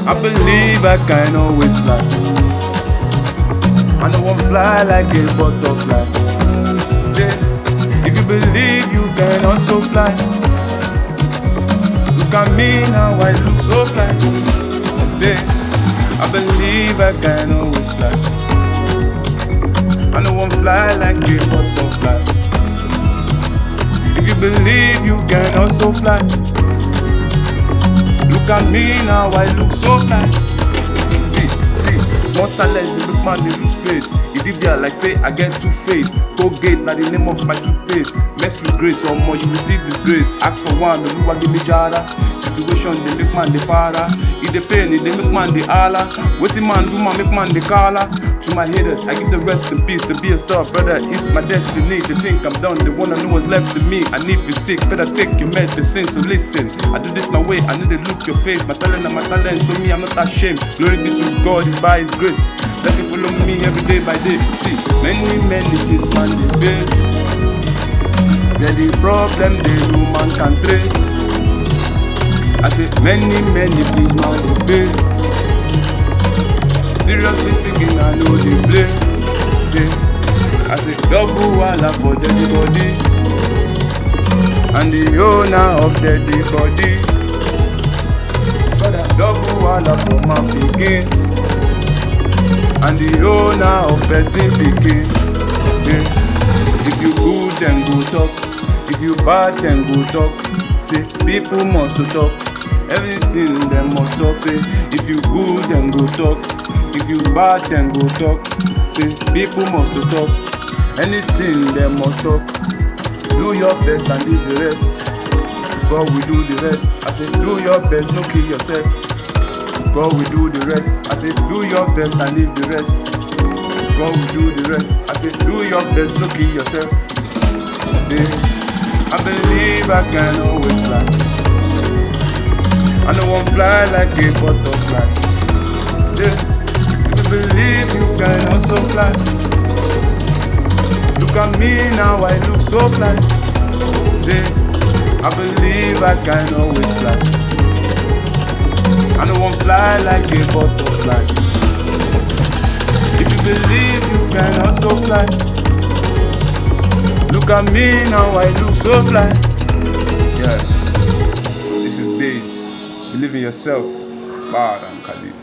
I believe I can always fly. I don't want to fly like a butterfly. Say, if you believe you can also fly. Look at me now, I look so fly. Say, I believe I can always fly. I don't want to fly like a butterfly. If you believe you can also fly. Look at me now, I look so fly. See, small talent, the look man, they lose face. It did there like say I get two face. Colgate, now the name of my toothpaste. Mess with grace or more, you will see disgrace. Ask for one, the Lua give me jara. Situation, they make man the para. If they pain, they make man the ala. Waiting man, do man, make man the collar. To my haters, I give the rest in peace. To be a star, brother, it's my destiny. They think I'm done, they wanna know what's left of me. And if you're sick, better take your medicine. So listen, I do this my way, I need to look your face. My talent and my talent, so me, I'm not ashamed. Glory be to God, it's by His grace. Let's follow me every day by day. See, many things man they face. They're the problem they no man can trace. I say many things man they face. Seriously speaking, I know they play. Say, I say double walla for dead body, and the owner of dead body. Double walla for my pikin, and the owner of person pikin. Yeah. If you good then go talk, if you bad then go talk. Say people must to talk, everything them must talk. Say if you good then go talk, if you bad then go talk. Say people must to talk, anything them must talk. Do your best and leave the rest. God will do the rest. I say do your best, no kill yourself. God will do the rest. I say do your best and leave the rest. God will do the rest. I say do your best, no kill yourself. Say, I believe I can always fly. I don't want to fly like a butterfly. Say, if you believe you can also fly. Look at me now, I look so fly. Say, I believe I can always fly. I don't want to fly like a butterfly. If you believe you can also fly. Look at me now, I look so fly. Yeah, this is Bays. Believe in yourself. Bad and Khalid.